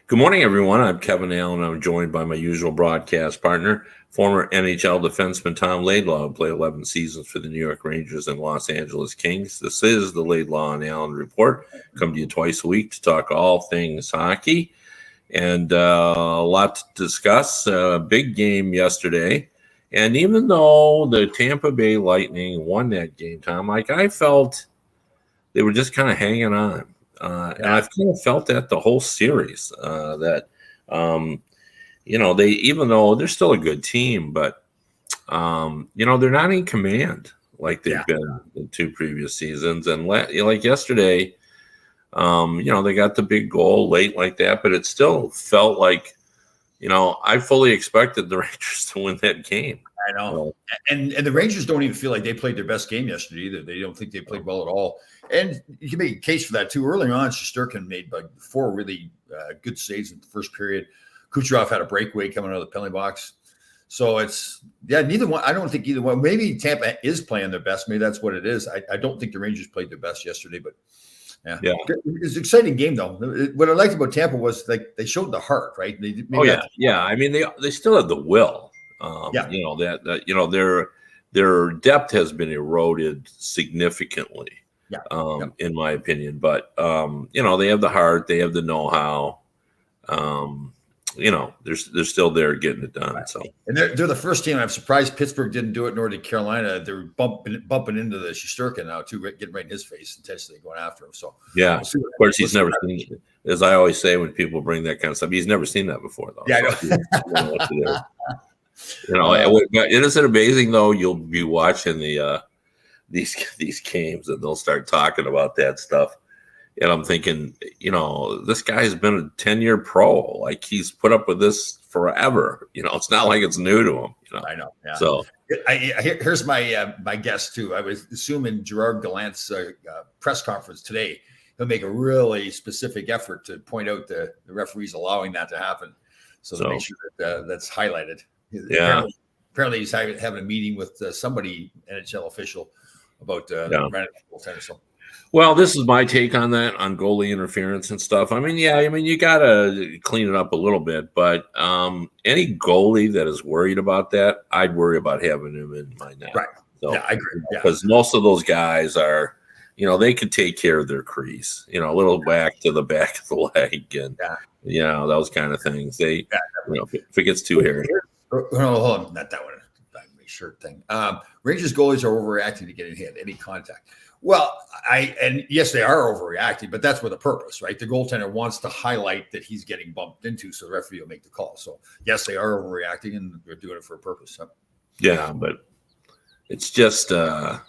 Good morning, everyone. I'm Kevin Allen. I'm joined by my usual broadcast partner, former NHL defenseman Tom Laidlaw, who played 11 seasons for the New York Rangers and Los Angeles Kings. This is the Laidlaw and Allen Report. Come to you twice a week to talk all things hockey, and a lot to discuss. Big game yesterday, and even though the Tampa Bay Lightning won that game, Tom, I felt they were just kind of hanging on. And I've kind of felt that the whole series, they, even though they're still a good team, but, they're not in command like they've been in two previous seasons. And like yesterday, they got the big goal late like that, but it still felt like, I fully expected the Rangers to win that game. I know. And the Rangers don't even feel like they played their best game yesterday either. They don't think they played well at all. And you can make a case for that too. Early on, Shesterkin made like 4 really good saves in the first period. Kucherov had a breakaway coming out of the penalty box. So neither one. I don't think either one. Maybe Tampa is playing their best. Maybe that's what it is. I don't think the Rangers played their best yesterday, but yeah. It was an exciting game though. What I liked about Tampa was like they showed the heart, right? I mean, they still had the will. Their depth has been eroded significantly. In my opinion, but they have the heart, they have the know-how. They're still there getting it done. Right. So, and they're the first team. I'm surprised Pittsburgh didn't do it, nor did Carolina. They're bumping into the Shesterkin now too, getting right in his face, intentionally going after him. So yeah, of course he's never seen it. As I always say when people bring that kind of stuff, he's never seen that before though. Yeah, isn't it amazing though? You'll be watching these games and they'll start talking about that stuff. And I'm thinking, this guy's been a 10-year pro. Like he's put up with this forever. It's not like it's new to him. I know. Yeah. So here's my guess too. I was assuming Gerard Gallant's press conference today, he'll make a really specific effort to point out the referees allowing that to happen. So to make sure that that's highlighted. Yeah. Apparently he's having a meeting with somebody, NHL official, about goaltender. So. Well, this is my take on that, on goalie interference and stuff. I mean, you got to clean it up a little bit, but any goalie that is worried about that, I'd worry about having him in my net. Right. So, yeah, I agree. Because most of those guys are, they could take care of their crease, a little back to the back of the leg and, those kind of things. They, if it gets too hairy. No, not that one. Shirt thing. Rangers goalies are overreacting to getting hit, any contact. Well, yes, they are overreacting, but that's with a purpose, right? The goaltender wants to highlight that he's getting bumped into, so the referee will make the call. So yes, they are overreacting, and they're doing it for a purpose. So. Yeah, but it's just I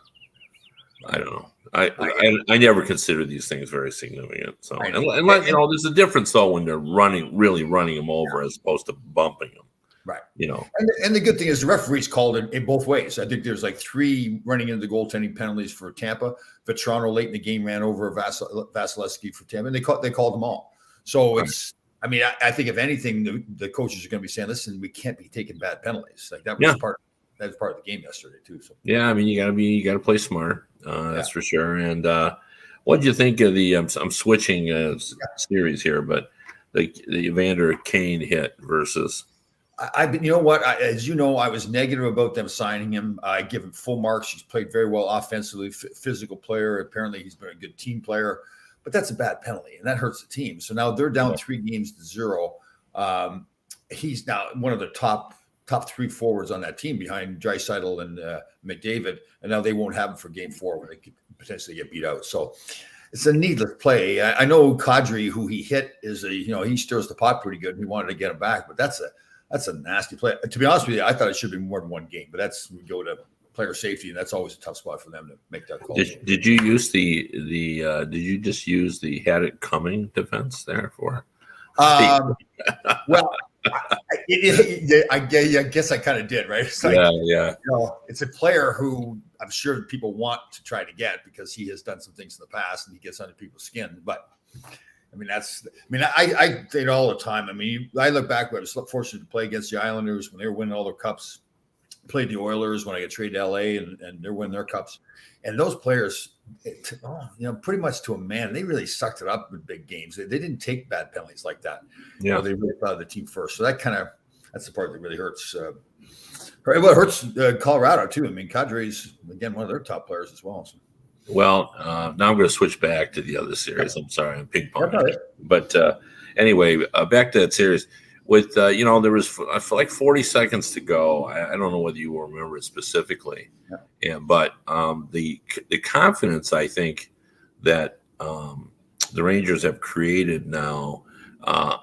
don't know. I never consider these things very significant. So and there's a difference though when they're really running them over as opposed to bumping them. Right. And the good thing is the referees called it in both ways. I think there's like 3 running into the goaltending penalties for Tampa. Vetrano late in the game ran over Vasilevsky for Tampa, and they called them all. So it's, I think if anything, the coaches are going to be saying, listen, we can't be taking bad penalties. Like that was part of the game yesterday too. So you got to play smart. That's for sure. And what do you think of the? I'm switching series here, but the Evander Kane hit versus. As you know, I was negative about them signing him. I give him full marks. He's played very well offensively, physical player. Apparently, he's been a good team player, but that's a bad penalty, and that hurts the team. So now they're down 3-0. He's now one of the top 3 forwards on that team behind Draisaitl and McDavid, and now they won't have him for Game 4 when they could potentially get beat out. So it's a needless play. I know Kadri, who he hit, he stirs the pot pretty good, and he wanted to get him back, but that's a nasty play. To be honest with you, I thought it should have been more than one game, but we go to player safety, and that's always a tough spot for them to make that call. Did you use did you just use the had it coming defense there for? Well, I guess I kind of did, right? It's like, it's a player who I'm sure people want to try to get because he has done some things in the past and he gets under people's skin, but. I say it all the time. I look back when I was fortunate to play against the Islanders when they were winning all their cups. played the Oilers when I got traded to LA, and they're winning their cups. And those players, pretty much to a man, they really sucked it up in big games. They didn't take bad penalties like that. Yeah, They really thought of the team first. So that's the part that really hurts. Well, it hurts Colorado too. I mean, Kadri's again one of their top players as well. So. Well, now I'm going to switch back to the other series. I'm sorry, I'm ping pong. Right. But anyway, back to that series. With there was like 40 seconds to go. I don't know whether you will remember it specifically, but the confidence I think that the Rangers have created now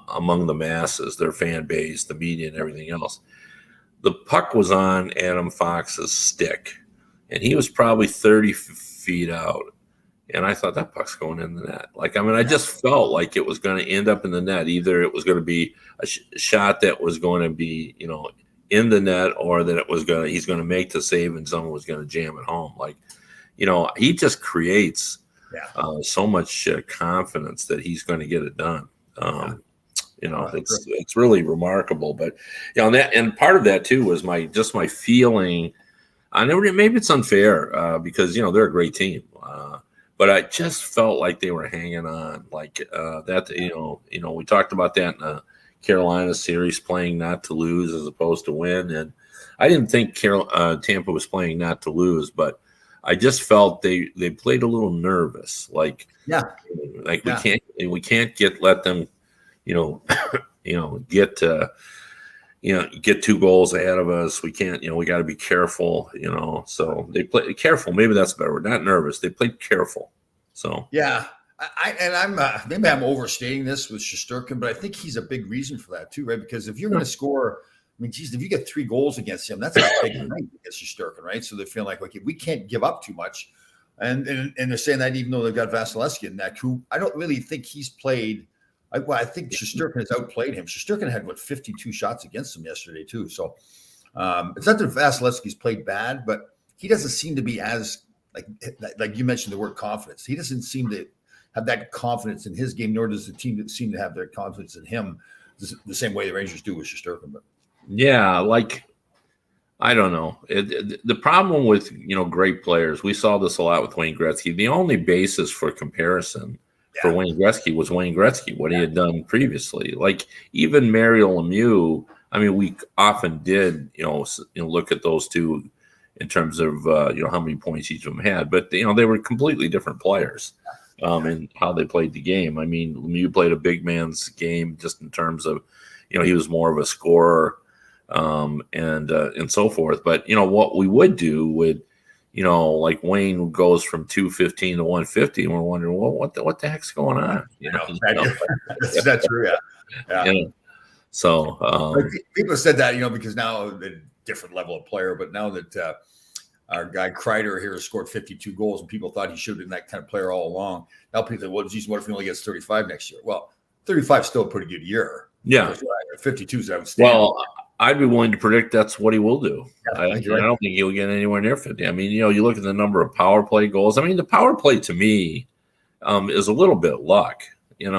among the masses, their fan base, the media, and everything else. The puck was on Adam Fox's stick, and he was probably 30 feet out. And I thought that puck's going in the net. I just felt like it was going to end up in the net. Either it was going to be a shot that was going to be, in the net, or that he's going to make the save and someone was going to jam it home. He just creates so much confidence that he's going to get it done. It's really remarkable. But and part of that too was my feeling. Maybe it's unfair because they're a great team. But I just felt like they were hanging on, we talked about that in the Carolina series, playing not to lose as opposed to win. And I didn't think Tampa was playing not to lose, but I just felt they played a little nervous. We can't let them, get 2 goals ahead of us. We can't, we got to be careful, so they play careful. Maybe that's a better word, not nervous. They played careful. So, yeah. Maybe I'm overstating this with Shesterkin, but I think he's a big reason for that too, right? Because if you're going to score, if you get 3 goals against him, that's a big night against Shesterkin, right? So they're feeling like, okay, we can't give up too much. And they're saying that even though they've got Vasilevsky in that, who I don't really think he's played. I think Shesterkin has outplayed him. Shesterkin had 52 shots against him yesterday too. So it's not that Vasilevsky's played bad, but he doesn't seem to be as like you mentioned the word confidence. He doesn't seem to have that confidence in his game, nor does the team seem to have their confidence in him the same way the Rangers do with Shesterkin. But yeah, I don't know. The problem with great players, we saw this a lot with Wayne Gretzky. The only basis for comparison for Wayne Gretzky was Wayne Gretzky, what he had done previously. Even Mario Lemieux, we often did, look at those two in terms of, how many points each of them had. But, they were completely different players in how they played the game. Lemieux played a big man's game just in terms of, he was more of a scorer and so forth. But, what we would do would, Wayne goes from 215 to 150, and we're wondering, well, what the heck's going on? That's true. Yeah. So people said that, because now the different level of player, but now that our guy Kreider here has scored 52 goals, and people thought he should have been that kind of player all along. Now people say, well, geez, what if he only gets 35 next year? Well, 35 is still a pretty good year. Yeah. 52 is outstanding. Well, I'd be willing to predict that's what he will do. I don't think he'll get anywhere near 50. You look at the number of power play goals. The power play to me is a little bit luck. You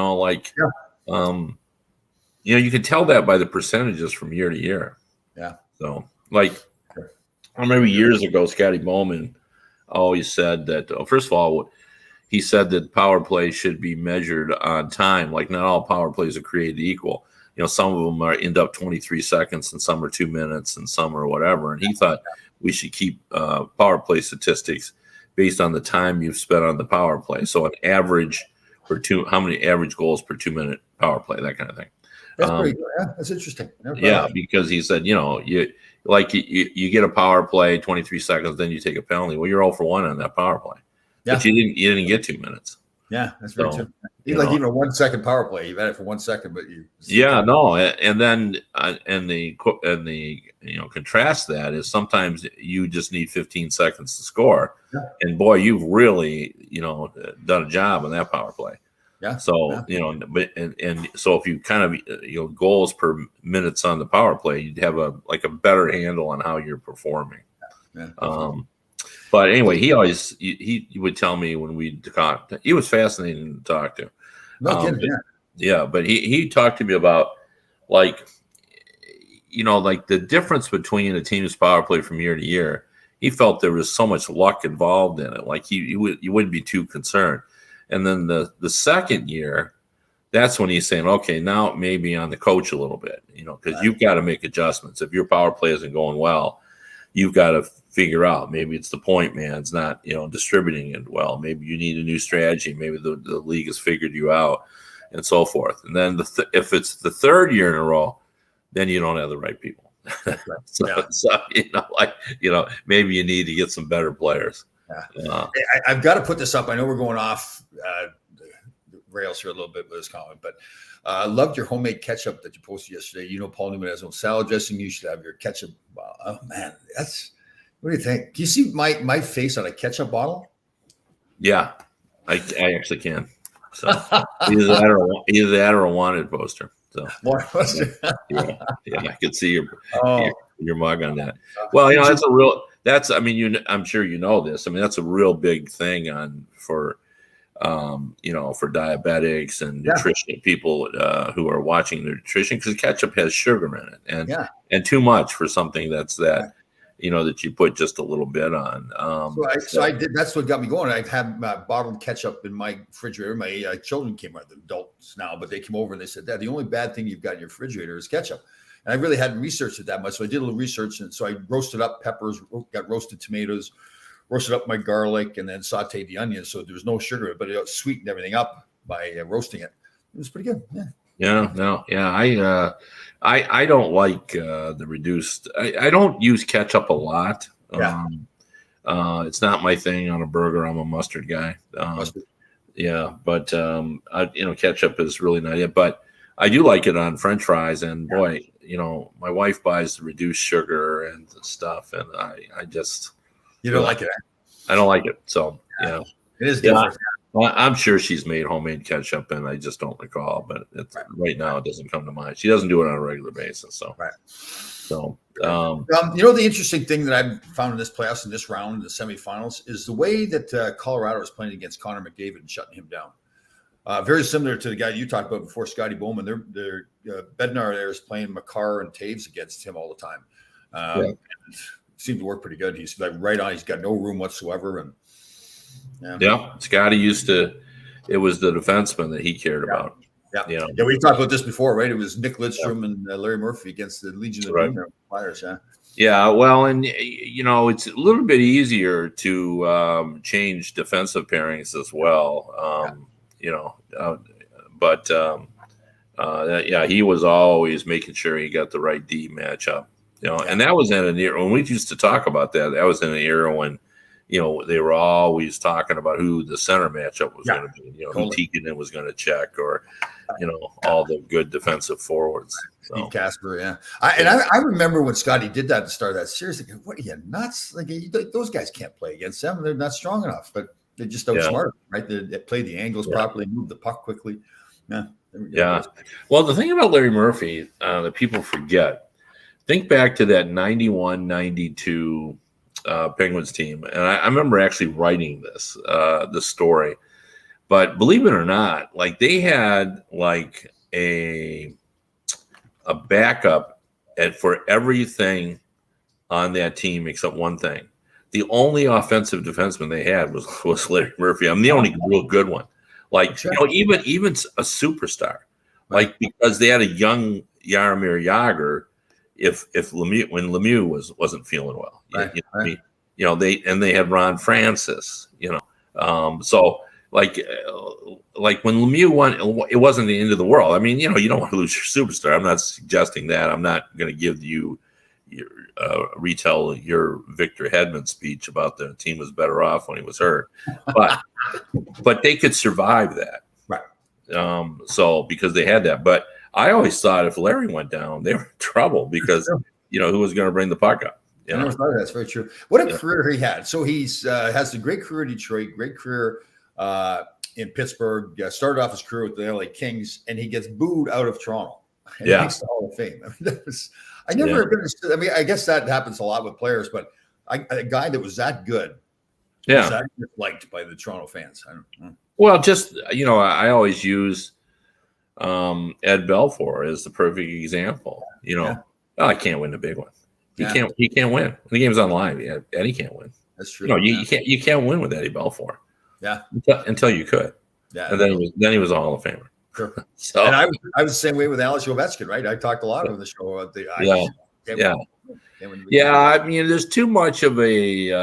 can tell that by the percentages from year to year. Yeah. So, I remember years ago, Scotty Bowman always said that, first of all, he said that power play should be measured on time. Not all power plays are created equal. Some of them end up 23 seconds and some are 2 minutes and some are whatever. And he thought we should keep power play statistics based on the time you've spent on the power play. So an average how many average goals per 2 minute power play, that kind of thing. That's pretty good. Yeah, that's interesting. Because he said, you get a power play 23 seconds, then you take a penalty. Well, you're 0 for 1 on that power play. Yeah. But you didn't get 2 minutes. Yeah, that's very true. Even a 1 second power play, you've had it for 1 second, but you. And then contrast that is sometimes you just need 15 seconds to score, and boy, you've really done a job on that power play. Yeah. So but so if you kind of goals per minutes on the power play, you'd have a better handle on how you're performing. Yeah. But anyway, he always he would tell me when we talked. He was fascinating to talk to. No kidding, but he talked to me about like the difference between a team's power play from year to year, he felt there was so much luck involved in it. Like you wouldn't be too concerned. And then the second year, that's when he's saying, okay, now it may be on the coach a little bit, because you've got to make adjustments. If your power play isn't going well, you've got to figure out, maybe it's the point man's not, distributing it well. Maybe you need a new strategy. Maybe the league has figured you out and so forth. And then if it's the third year in a row, then you don't have the right people. Maybe you need to get some better players. Yeah. I've got to put this up. I know we're going off the rails here a little bit with this comment, but I loved your homemade ketchup that you posted yesterday. Paul Newman has no salad dressing. You should have your ketchup. Oh man, what do you think? Do you see my face on a ketchup bottle? Yeah, I actually can. So either that or a wanted poster. So yeah, I could see your mug on that. Well, I'm sure you know this. I mean, that's a real big thing for diabetics and nutrition people who are watching their nutrition, because ketchup has sugar in it and too much for something that's that you put just a little bit on. So I did. That's what got me going. I've had bottled ketchup in my refrigerator. My children came out, the adults now, but they came over and they said, Dad, the only bad thing you've got in your refrigerator is ketchup. And I really hadn't researched it that much. So I did a little research. And so I roasted up peppers, got roasted tomatoes, roasted up my garlic, and then sauteed the onions. So there was no sugar, but it sweetened everything up by roasting it. It was pretty good. Yeah. I don't like the reduced. I don't use ketchup a lot. It's not my thing on a burger. I'm a mustard guy. But ketchup is really not it. But I do like it on French fries. And boy, my wife buys the reduced sugar and stuff, and I just don't like it. I don't like it. So it is different. Well, I'm sure she's made homemade ketchup, and I just don't recall. But right now, it doesn't come to mind. She doesn't do it on a regular basis. So, the interesting thing that I've found in this playoffs, in this round, in the semifinals, is the way that Colorado is playing against Connor McDavid and shutting him down. Very similar to the guy you talked about before, Scotty Bowman. They're Bednar there is playing Makar and Taves against him all the time. Seemed to work pretty good. He's like right on. He's got no room whatsoever, and. Scotty it was the defenseman that he cared about. We talked about this before, right? It was Nick Lidstrom and Larry Murphy against the Legion of Boom Flyers. Well, and it's a little bit easier to change defensive pairings as well. He was always making sure he got the right D matchup. And that was in an era when we used to talk about that. That was in an era when they were always talking about who the center matchup was going to be, who Tikkanen was going to check, or, all the good defensive forwards. Steve Casper, I remember when Scotty did that at the start of that series. Like, what are you nuts? Like, those guys can't play against them. They're not strong enough, but they're just outsmarted, right? They play the angles properly, move the puck quickly. Well, the thing about Larry Murphy that people forget, think back to that 91-92 Penguins team, and I remember actually writing this story. But believe it or not, like they had like a backup for everything on that team except one thing. The only offensive defenseman they had was Larry Murphy. I'm the only real good one. Like even a superstar, like because they had a young Jaromir Jagr. If Lemieux, when Lemieux wasn't feeling well, they had Ron Francis, so like when Lemieux won, it wasn't the end of the world. I mean, you don't want to lose your superstar. I'm not suggesting that. I'm not going to give you retell your Victor Hedman speech about the team was better off when he was hurt, but they could survive that, right? So because they had that, but I always thought if Larry went down, they were in trouble because who was going to bring the puck up? I never thought of that. That's very true. What a career he had. So he's has a great career in Detroit, great career in Pittsburgh. Started off his career with the LA Kings, and he gets booed out of Toronto. And he makes the Hall of Fame. I never understood. I mean, I guess that happens a lot with players, but a guy that was that good, was that liked by the Toronto fans. I don't know. Well, just I always use Ed Belfour is the perfect example. Oh, I can't win the big one. He Yeah. can't. He can't win. The game's on live. Yeah, Eddie can't win. That's true. No, you, Yeah. you can't. You can't win with Eddie Belfour. Yeah. Until you could. Yeah. And then he was a Hall of Famer. Sure. So And I was the same way with Alex Ovechkin, right? I talked a lot on the show. Yeah. I mean, there's too much of a.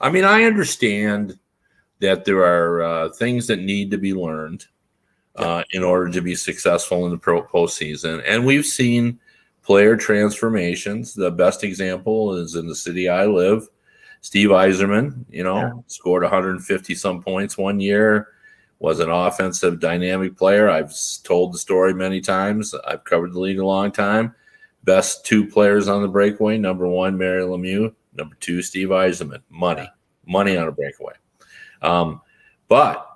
I mean, I understand that there are things that need to be learned in order to be successful in the postseason, and we've seen player transformations. The best example is in the city I live. Steve Yzerman, scored 150 some points one year. Was an offensive dynamic player. I've told the story many times. I've covered the league a long time. Best two players on the breakaway. Number one, Mary Lemieux. Number two, Steve Yzerman. Money on a breakaway. But,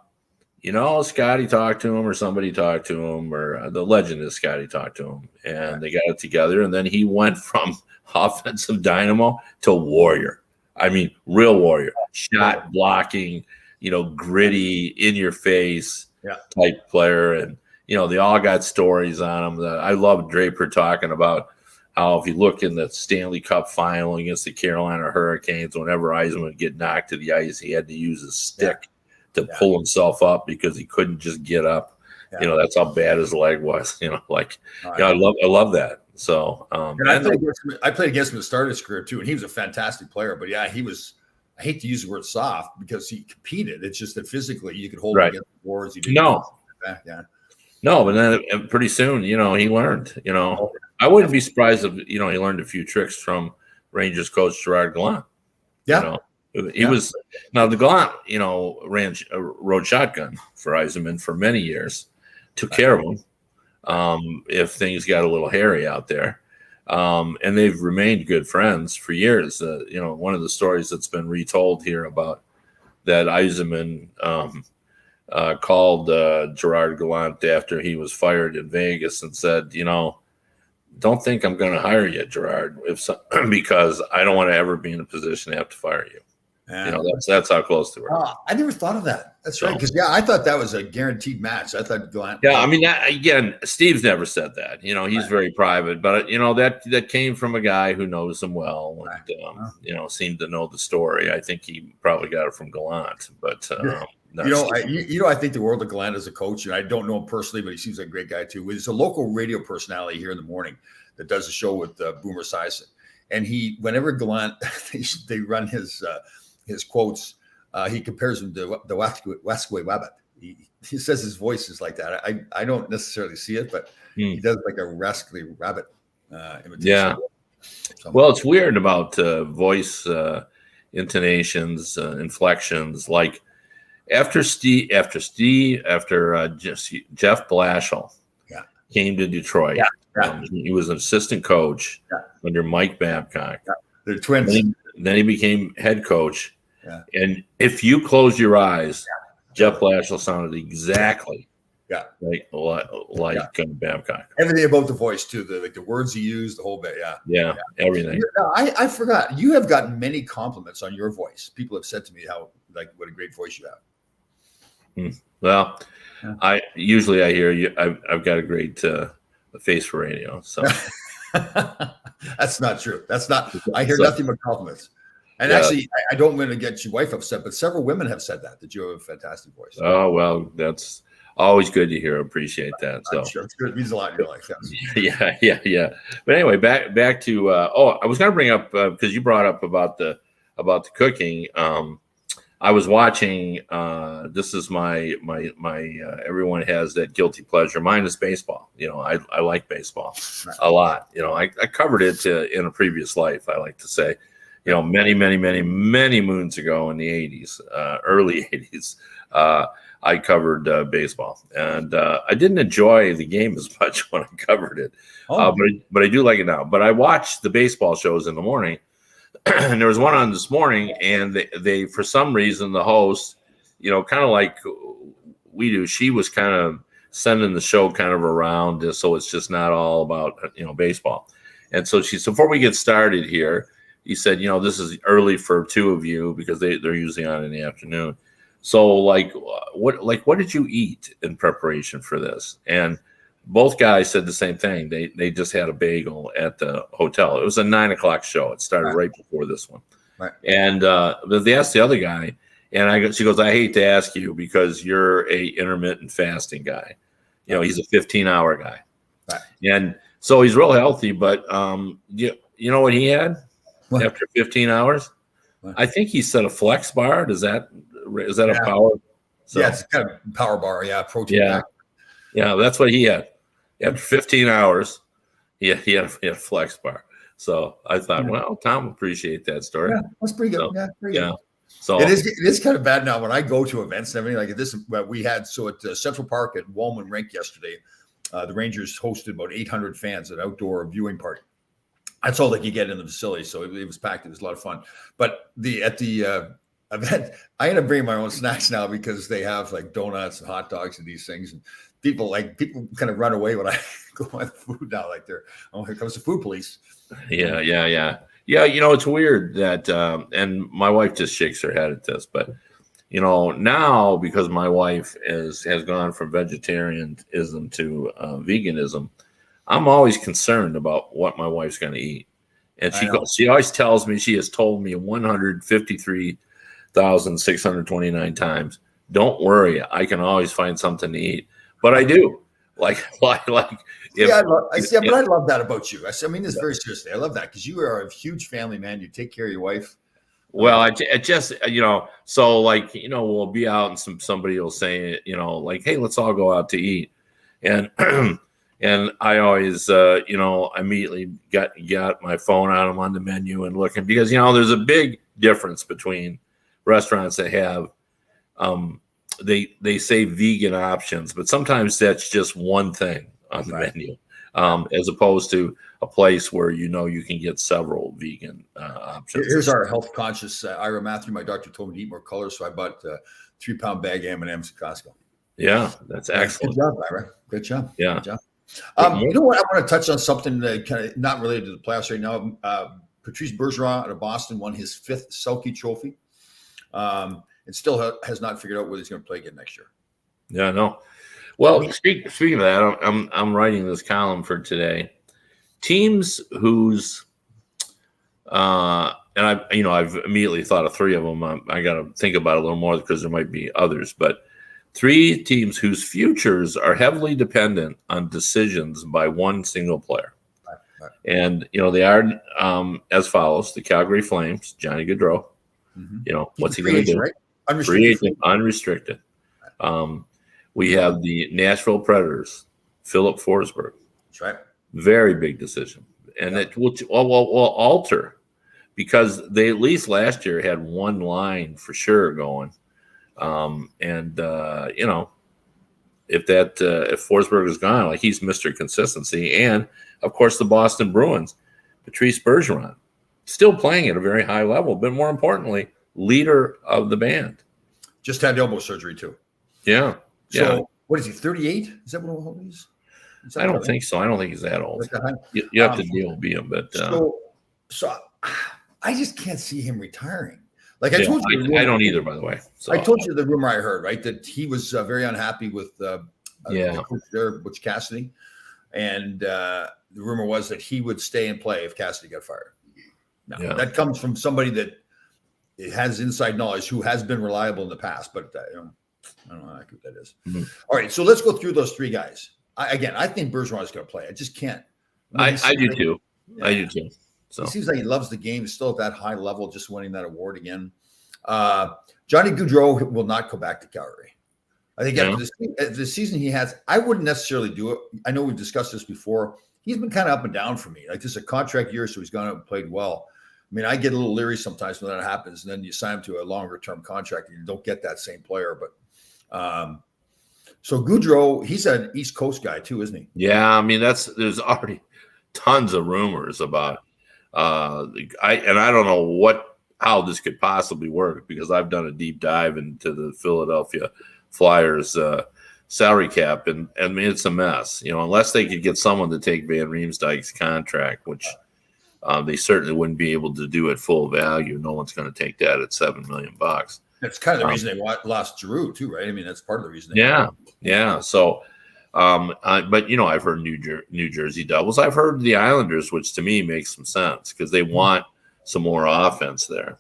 Scotty talked to him or somebody talked to him or the legend is Scotty talked to him and they got it together. And then he went from offensive dynamo to warrior. I mean, real warrior. Shot blocking, gritty, in your face type player. And, they all got stories on him. I love Draper talking about how if you look in the Stanley Cup final against the Carolina Hurricanes, whenever Yzerman would get knocked to the ice, he had to use his stick to pull himself up because he couldn't just get up. Yeah. That's how bad his leg was. I love that. So, and I played against him to start his career too, and he was a fantastic player. But he was. I hate to use the word soft because he competed. It's just that physically you could hold him against the boards. He didn't. No, but then pretty soon, he learned. I wouldn't be surprised if he learned a few tricks from Rangers coach Gerard Gallant. Yeah. He was now the Gallant, rode shotgun for Yzerman for many years, took care of him if things got a little hairy out there. And they've remained good friends for years. One of the stories that's been retold here about that Yzerman called Gerard Gallant after he was fired in Vegas and said, don't think I'm going to hire you, Gerard, because I don't want to ever be in a position to have to fire you. Yeah. That's how close they were. I never thought of that. That's right. Because I thought that was a guaranteed match. I thought Gallant. Yeah, I mean, again, Steve's never said that. He's very private, but that came from a guy who knows him well and seemed to know the story. I think he probably got it from Gallant, but. I think the world of Gallant as a coach, and I don't know him personally, but he seems like a great guy too. He's a local radio personality here in the morning that does a show with Boomer Esiason, and whenever Gallant they run his quotes, he compares him to the Wesquay Wabbit. He says his voice is like that. I don't necessarily see it, but he does like a rascally rabbit imitation. Yeah. Well, it's weird about voice intonations, inflections, like. After Jeff Blashill came to Detroit, he was an assistant coach under Mike Babcock. They're twins. Then he became head coach. Yeah. And if you close your eyes, Jeff Blashill sounded exactly like Babcock. Everything about the voice too, the words he used, the whole bit. Yeah, everything. I forgot. You have gotten many compliments on your voice. People have said to me what a great voice you have. Well, I hear you. I've got a great face for radio. So that's not true. That's not. I hear nothing but compliments. And actually, I don't want to get your wife upset, but several women have said that you have a fantastic voice. Oh well, that's always good to hear. Appreciate that. So sure, it's good. It means a lot in your life. Yes. Yeah. But anyway, back to. I was going to bring up because you brought up about the cooking. I was watching. This is my everyone has that guilty pleasure. Mine is baseball. I like baseball a lot. I covered it in a previous life. I like to say, many moons ago in the 80s, early 80s. I covered baseball, and I didn't enjoy the game as much when I covered it, but I do like it now. But I watch the baseball shows in the morning. And there was one on this morning, and they for some reason the host, kind of like we do, she was kind of sending the show kind of around, so it's just not all about baseball. And so she said, before we get started here, he said, this is early for two of you because they're usually on in the afternoon. So what did you eat in preparation for this? And both guys said the same thing. They just had a bagel at the hotel. It was a 9:00 show. It started right before this one. Right. And they asked the other guy, and she goes, I hate to ask you because you're a intermittent fasting guy. You know, he's a 15-hour guy. Right. And so he's real healthy, but you know what he had after 15 hours? What? I think he set a flex bar. Is that a power? So, yeah, it's kind of power bar. Yeah, protein. Yeah. Yeah, that's what he had. After 15 hours, he had a flex bar. So I thought, well, Tom appreciate that story. Yeah, that's pretty good. So, pretty good. So it is kind of bad now when I go to events and everything like this. We had at Central Park at Walman Rink yesterday, the Rangers hosted about 800 fans at an outdoor viewing party. That's all they could get in the facility, so it was packed. It was a lot of fun. But at the event, I end up bringing my own snacks now because they have like donuts and hot dogs and these things. And people kind of run away when I go buy the food now. Like here comes the food police. Yeah. You know, it's weird that, and my wife just shakes her head at this, but you know, now because my wife has gone from vegetarianism to veganism, I'm always concerned about what my wife's going to eat. And she always tells me, she has told me 153,629 times, don't worry, I can always find something to eat. But I do. But I love that about you. I mean this very seriously. I love that because you are a huge family man. You take care of your wife. Well, I just, you know, so like, you know, we'll be out and somebody will say, you know, like, hey, let's all go out to eat. And and I always, you know, immediately got my phone out. I'm on the menu and looking because, you know, there's a big difference between restaurants that have, they say vegan options, but sometimes that's just one thing on the menu, as opposed to a place where, you know, you can get several vegan options. Here's our health conscious Ira Matthew. My doctor told me to eat more colors, so I bought a 3-pound bag of M&Ms at Costco. Yeah, that's excellent. Good job, Ira. Good job. Yeah. Good job. You know what? I want to touch on something that kind of not related to the playoffs right now. Patrice Bergeron out of Boston won his 5th Selke Trophy, and still has not figured out whether he's going to play again next year. Yeah, no. Well, speaking of that, I'm writing this column for today. Teams whose and I've immediately thought of 3 of them. I got to think about it a little more because there might be others, but 3 teams whose futures are heavily dependent on decisions by one single player. Right. And, you know, they are as follows: the Calgary Flames, Johnny Gaudreau. Mm-hmm. You know, what's he going to do? Right? Unrestricted. We have the Nashville Predators, Philip Forsberg. That's right. Very big decision. And it will alter because they at least last year had one line for sure going. You know, if Forsberg is gone, like he's Mr. Consistency. And of course, the Boston Bruins, Patrice Bergeron, still playing at a very high level, but more importantly, leader of the band. Just had elbow surgery too. Yeah. So what is he? 38? Is that what he is? I don't think so. I don't think he's that old. You have to deal with him, but so I just can't see him retiring. Like I told you, I don't either. By the way, so. I told you the rumor I heard, right? That he was very unhappy with the coach there, Butch Cassidy, and the rumor was that he would stay and play if Cassidy got fired. Now that comes from somebody that has inside knowledge who has been reliable in the past, but I don't know how accurate that is. Mm-hmm. All right, so let's go through those 3 guys. I think Bergeron is going to play. I just can't. I do too. Yeah. I do too. So he seems like he loves the game. He's still at that high level, just winning that award again. Johnny Gaudreau will not go back to Calgary. I think after the season he has, I wouldn't necessarily do it. I know we've discussed this before. He's been kind of up and down for me. Like this is a contract year, so he's gone out and played well. I mean, I get a little leery sometimes when that happens, and then you sign him to a longer term contract and you don't get that same player. But so Gaudreau, he's an East Coast guy too, isn't he? Yeah, I mean there's already tons of rumors about I don't know how this could possibly work because I've done a deep dive into the Philadelphia Flyers salary cap, and I mean it's a mess. You know, unless they could get someone to take Van Riemsdyk's contract, which they certainly wouldn't be able to do at full value. No one's going to take that at $7 million. That's kind of the reason they lost Giroux too, right? I mean, that's part of the reason. Yeah. So, But I've heard New Jersey Devils. I've heard the Islanders, which to me makes some sense because they want some more offense there.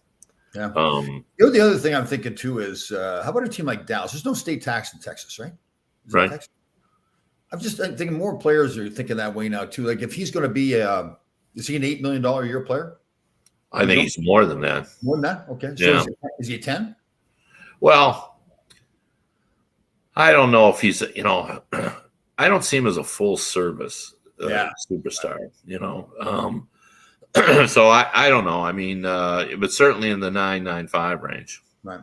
Yeah. The other thing I'm thinking too is how about a team like Dallas? There's no state tax in Texas, right? Right. Texas? I'm thinking more players are thinking that way now too. Like if he's going to be, is he an $8 million a year player? I think he's more than that. More than that? Okay. So Yeah. Is he a 10? Well, I don't know if he's, I don't see him as a full service superstar, So I don't know. I mean, but certainly in the 9.95 range. Right.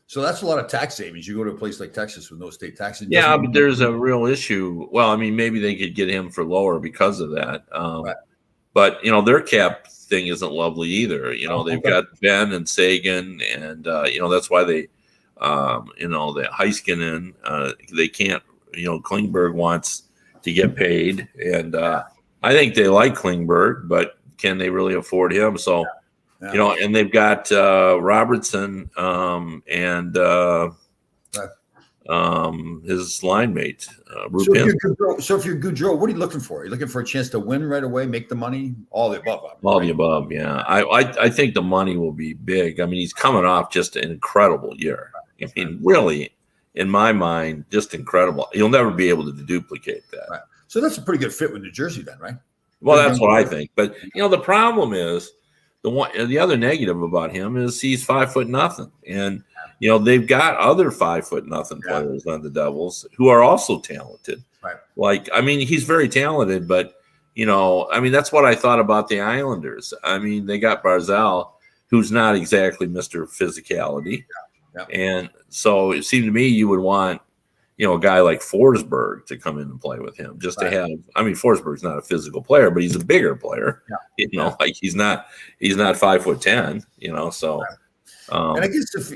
So that's a lot of tax savings. You go to a place like Texas with no state taxes. Yeah, but there's a real issue. Well, I mean, maybe they could get him for lower because of that. Right. But their cap thing isn't lovely either. They've got Ben and Sagan, and that's why they, the Heiskanen, they can't. Klingberg wants to get paid, and I think they like Klingberg, but can they really afford him? So, and they've got Robertson and his line mate, Rupin. So if you're Goudreau, what are you looking for? Are you looking for a chance to win right away, make the money, all the above? All the above, yeah. I think the money will be big. I mean, he's coming off just an incredible year. I mean, really, in my mind, just incredible. You'll never be able to duplicate that. Right. So that's a pretty good fit with New Jersey then, right? Well, that's what I think. But the problem is the other negative about him is he's 5'0", and they've got other 5'0" players on the Devils who are also talented. Right. Like, I mean, he's very talented, but I mean, that's what I thought about the Islanders. I mean, they got Barzal, who's not exactly Mr. Physicality. Yeah. And so it seemed to me you would want, a guy like Forsberg to come in and play with him just to have. I mean, Forsberg's not a physical player, but he's a bigger player. Yeah. Like he's not 5'10". So. Right. And I guess if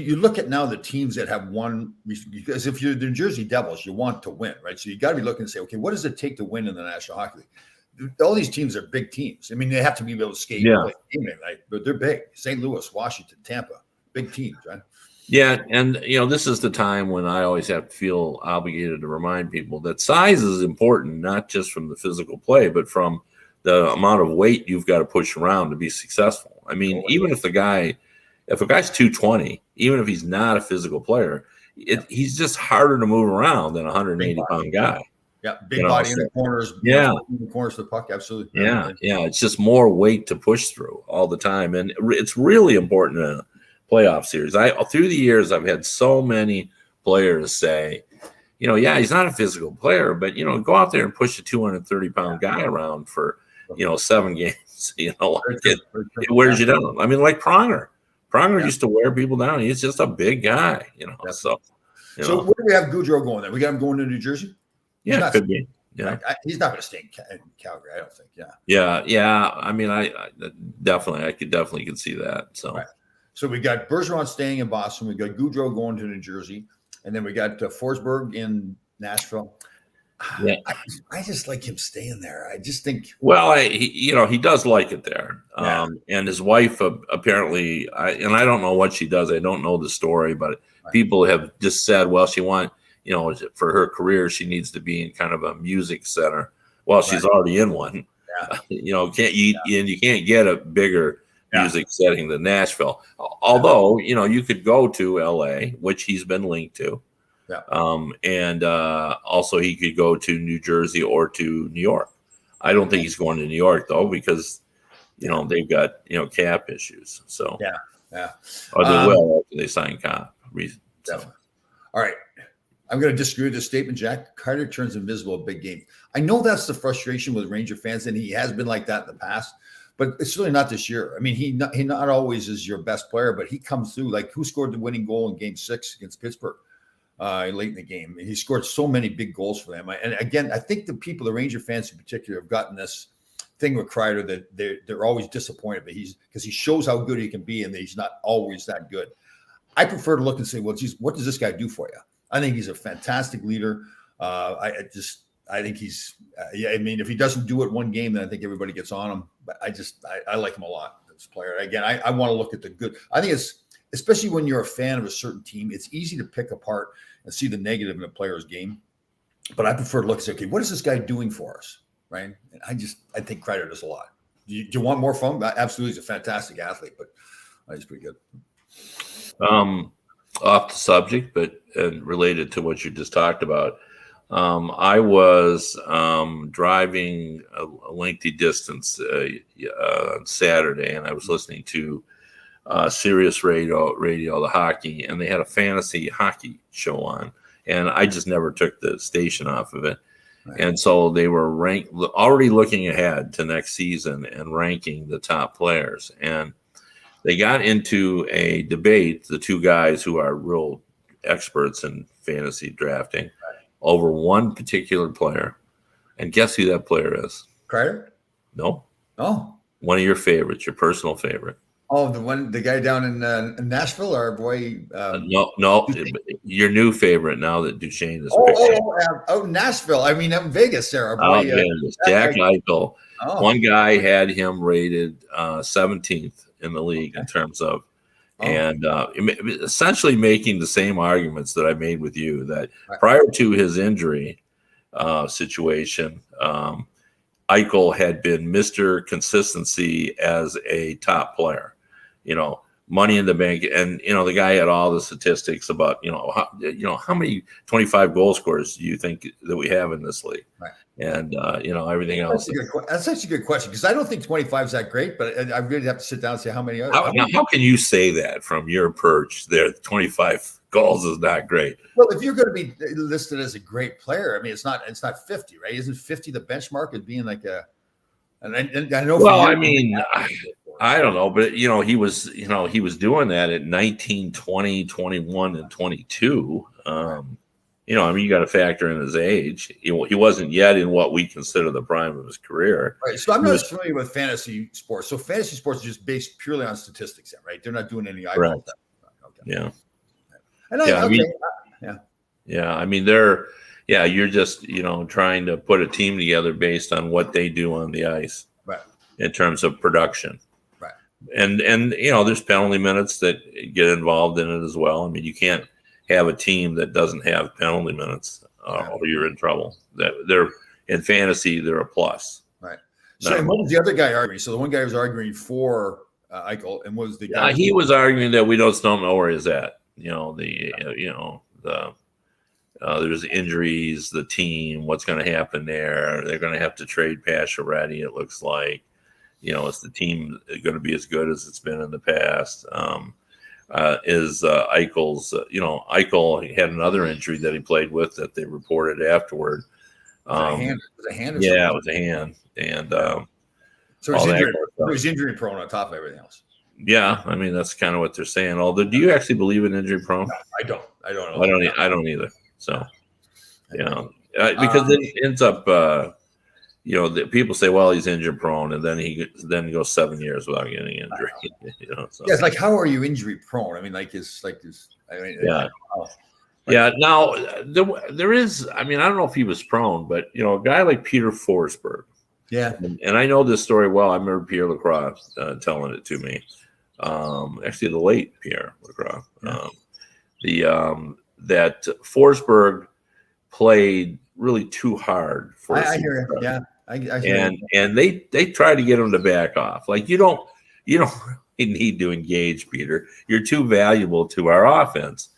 you look at now the teams that have won, because if you're the New Jersey Devils, you want to win, right? So you got to be looking and say, okay, what does it take to win in the National Hockey League? All these teams are big teams. I mean, they have to be able to skate, and play the game, right? But they're big. St. Louis, Washington, Tampa, big teams, right? Yeah, and this is the time when I always have to feel obligated to remind people that size is important, not just from the physical play, but from the amount of weight you've got to push around to be successful. I mean, even if a guy's 220, even if he's not a physical player, he's just harder to move around than a 180-pound guy. Yeah, big body in the corners. Yeah, in the corners of the puck, absolutely. Yeah, it's just more weight to push through all the time, and it's really important in a playoff series. Through the years, I've had so many players say, he's not a physical player, but go out there and push a 230-pound guy around for 7 games. It wears you down. I mean, like Pronger. Pronger used to wear people down. He's just a big guy, So where do we have Goudreau going then? We got him going to New Jersey? Yeah, could be. Yeah, he's not going to stay in Calgary, I don't think. Yeah. I mean, I definitely could see that. So. Right. So we got Bergeron staying in Boston. We got Goudreau going to New Jersey, and then we got Forsberg in Nashville. Yeah, I just like him staying there. I just think. Well, he does like it there, and his wife apparently. I don't know what she does. I don't know the story, but people have just said, well, she wants, for her career, she needs to be in kind of a music center. Well, she's already in one. Yeah. And you can't get a bigger music setting than Nashville. Although, you could go to LA, which he's been linked to. Yeah. And also he could go to New Jersey or to New York. I don't think he's going to New York though, because they've got cap issues. So or they will after they sign cap. Definitely. All right. I'm going to disagree with this statement, Jack. Carter turns invisible a big game. I know that's the frustration with Ranger fans, and he has been like that in the past. But it's really not this year. I mean, he not always is your best player, but he comes through. Like, who scored the winning goal in Game 6 against Pittsburgh late in the game? He scored so many big goals for them. And again, I think the Ranger fans in particular, have gotten this thing with Kreider that they're always disappointed, but because he shows how good he can be, and that he's not always that good. I prefer to look and say, well, geez, what does this guy do for you? I think he's a fantastic leader. I think he's, I mean, if he doesn't do it one game, then I think everybody gets on him. But I like him a lot, this player. Again, I want to look at the good. I think it's, especially when you're a fan of a certain team, it's easy to pick apart and see the negative in a player's game. But I prefer to look and say, okay, what is this guy doing for us? Right. And I think Kreider does a lot. Do you want more from him? Absolutely. He's a fantastic athlete, but he's pretty good. Off the subject, but related to what you just talked about, I was driving a lengthy distance on Saturday, and I was listening to Sirius Radio, the hockey, and they had a fantasy hockey show on, and I just never took the station off of it. Right. And so they were already looking ahead to next season and ranking the top players. And they got into a debate, the two guys who are real experts in fantasy drafting, over one particular player. And guess who that player is? Kreider? No. Oh. One of your favorites, your personal favorite. Oh, the guy down in Nashville, our boy. No, your new favorite now that Duchesne is. Nashville. I mean, Vegas there. Our boy, Vegas. Jack Eichel. Oh. One guy had him rated 17th in the league in terms of, and essentially making the same arguments that I made with you, that prior to his injury situation, Eichel had been Mr. Consistency as a top player. Money in the bank, and the guy had all the statistics about how many 25 goal scorers do you think that we have in this league, right? And everything else. That's such a good question, because I don't think 25 is that great, but I really have to sit down and say how many. How can you say that from your perch? There, 25 goals is not great. Well, if you're going to be listed as a great player, I mean, it's not 50, right? Isn't 50 the benchmark of being like a? And I know. Well, I mean, I don't know, but he was doing that at 19, 20, 21, and 22. I mean, you got to factor in his age. He wasn't yet in what we consider the prime of his career. Right. So I'm not as familiar with fantasy sports. So fantasy sports is just based purely on statistics, right? They're not doing any eyeball stuff. Okay. Yeah. And I mean, you're just, trying to put a team together based on what they do on the ice, right? In terms of production, right? And there's penalty minutes that get involved in it as well. I mean, you can't have a team that doesn't have penalty minutes, or you're in trouble. That they're in fantasy, they're a plus, right? So, and what was the other guy arguing? So the one guy was arguing for Eichel, and was the guy? He was arguing that we just don't know where he's at. There's injuries, the team, what's going to happen there. They're going to have to trade Pacioretty, it looks like. Is the team going to be as good as it's been in the past? Is Eichel's, Eichel had another injury that he played with that they reported afterward. Was it a hand? Yeah, it was a hand. And so he's injury prone on top of everything else. Yeah, I mean, that's kind of what they're saying. Although, do you actually believe in injury prone? No, I don't know. I don't either. So, because it ends up, the people say, well, he's injury prone, and then he goes 7 years without getting injury. So. Yeah, it's like, how are you injury prone? I mean, Yeah. Now there is. I mean, I don't know if he was prone, but a guy like Peter Forsberg. Yeah, and I know this story well. I remember Pierre Lacroix telling it to me. Actually, the late Pierre Lacroix. That Forsberg played really too hard for. I hear it. Yeah, I hear it. And they tried to get him to back off. Like, you don't really need to engage, Peter. You're too valuable to our offense.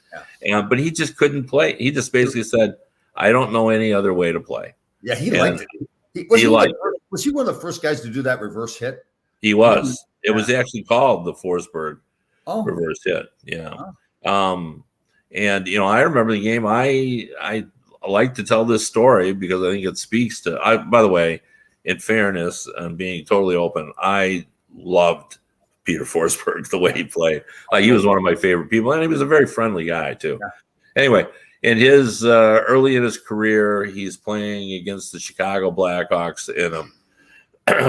Yeah. But he just couldn't play. He just basically said, "I don't know any other way to play." Yeah, he liked it. Was he one of the first guys to do that reverse hit? He was. It was actually called the Forsberg reverse hit. Yeah. Oh. And I remember the game. I like to tell this story because I think it speaks to. By the way, in fairness and being totally open, I loved Peter Forsberg the way he played. He was one of my favorite people, and he was a very friendly guy too. Yeah. Anyway, in his early in his career, he's playing against the Chicago Blackhawks in a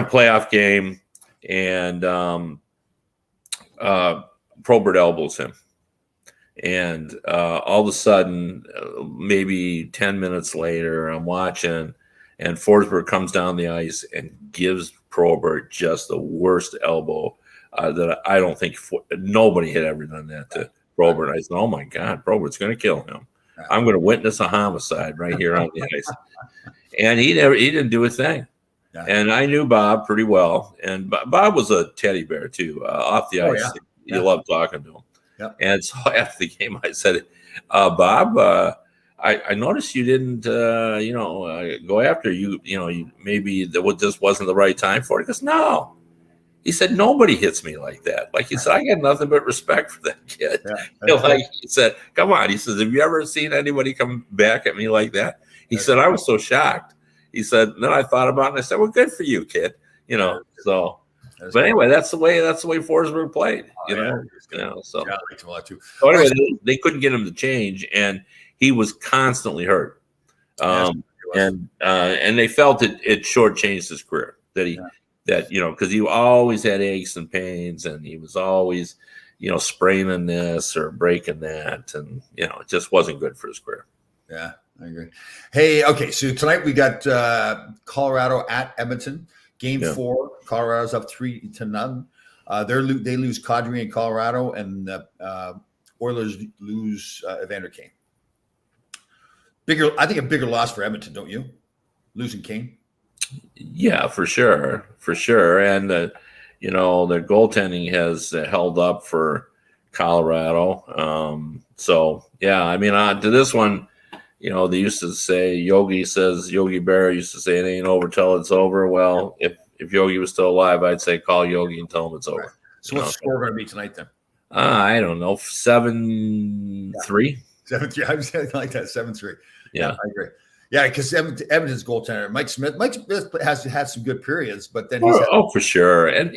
playoff game, and Probert elbows him. And all of a sudden, maybe 10 minutes later, I'm watching, and Forsberg comes down the ice and gives Probert just the worst elbow that I don't think nobody had ever done that to Probert. I said, "Oh my God, Probert's going to kill him." I'm going to witness a homicide right here on the ice. And he didn't do a thing. Yeah. And I knew Bob pretty well. And Bob was a teddy bear too, off the ice. Yeah. You love talking to him. Yep. And so after the game, I said, Bob, I noticed you didn't, go after you. Maybe that just wasn't the right time for it. He goes, no. He said, nobody hits me like that. Like he said, I got nothing but respect for that kid. Yeah, he said, come on. He says, have you ever seen anybody come back at me like that? He said, I was so shocked. He said, then I thought about it and I said, well, good for you, kid. So. But anyway, that's the way Forsberg played. So. Yeah, I liked him a lot too. So anyway, they couldn't get him to change, and he was constantly hurt. And they felt it shortchanged his career because he always had aches and pains, and he was always spraining this or breaking that, and it just wasn't good for his career. Yeah, I agree. Hey, okay, so tonight we got Colorado at Edmonton. Game 4, Colorado's up 3-0. They lose Kadri in Colorado, and the Oilers lose Evander Kane. I think a bigger loss for Edmonton, don't you? Losing Kane. Yeah, for sure, and their goaltending has held up for Colorado. So yeah, I mean, to this one. They used to say, Yogi Berra used to say, it ain't over till it's over. Well, if Yogi was still alive, I'd say call Yogi and tell him it's over. Right. So what's the score going to be tonight then? I don't know, 7-3. 7-3. I was like that, 7-3. Yeah, I agree. Yeah, because Edmonton's goaltender, Mike Smith has had some good periods, but then for sure. And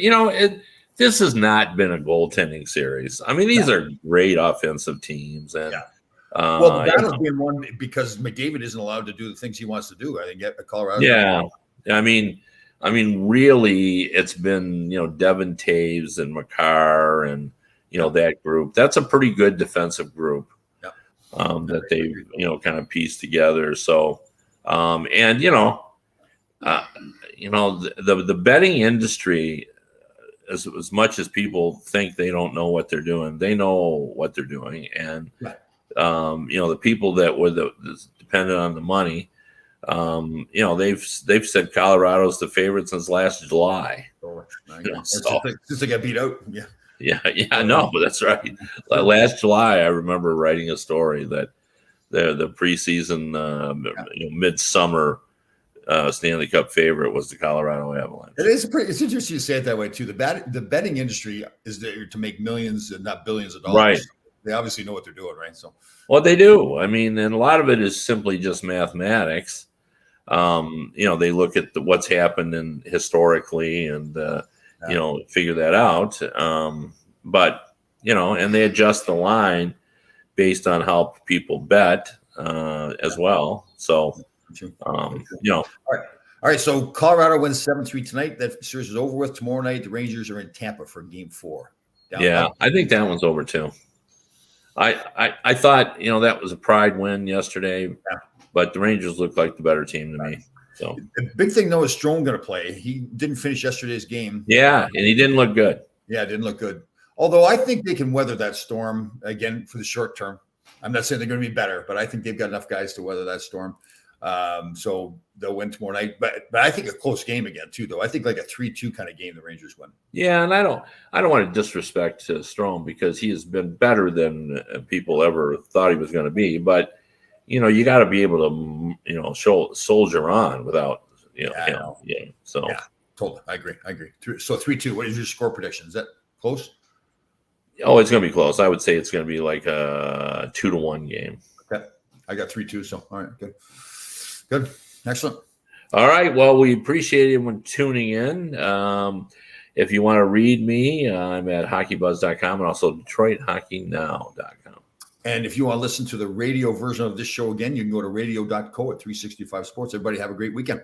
this has not been a goaltending series. I mean, these are great offensive teams, and. Well, the battle's been won because McDavid isn't allowed to do the things he wants to do. I think at Colorado. Yeah, I mean, really, it's been Devin Taves and Makar and that group. That's a pretty good defensive group. Yeah. That they've kind of pieced together. So, the betting industry. As much as people think they don't know what they're doing, they know what they're doing, and. Right. The people that were dependent on the money, they've said Colorado's the favorite since last July. Since they got beat out. Yeah, no, but that's right. Last July, I remember writing a story that the preseason, midsummer Stanley Cup favorite was the Colorado Avalanche. It's interesting to say it that way too. The betting industry is there to make millions and not billions of dollars. Right. They obviously know what they're doing, right? So, well, they do. I mean, and a lot of it is simply just mathematics. They look at what's happened historically and figure that out. But and they adjust the line based on how people bet as well. So, All right. So Colorado wins 7-3 tonight. That series is over with. Tomorrow night, the Rangers are in Tampa for Game 4. I think that one's over too. I thought that was a pride win yesterday, but the Rangers looked like the better team to me. So the big thing though is Strome going to play. He didn't finish yesterday's game. Yeah, and he didn't look good. Yeah, it didn't look good. Although I think they can weather that storm again for the short term. I'm not saying they're going to be better, but I think they've got enough guys to weather that storm. So they'll win tomorrow night. But I think a close game again too, though. I think like a 3-2 kind of game the Rangers win. Yeah, and I don't want to disrespect Strome because he has been better than people ever thought he was going to be. But you got to be able to soldier on without him. Yeah. So yeah, totally. I agree. So 3-2. What is your score prediction? Is that close? Oh, it's going to be close. I would say it's going to be like a 2-1 game. Okay, I got 3-2. So all right, good, excellent. All right. Well, we appreciate everyone tuning in. If you want to read me, I'm at hockeybuzz.com and also DetroitHockeyNow.com. And if you want to listen to the radio version of this show again, you can go to radio.co at 365 Sports. Everybody have a great weekend.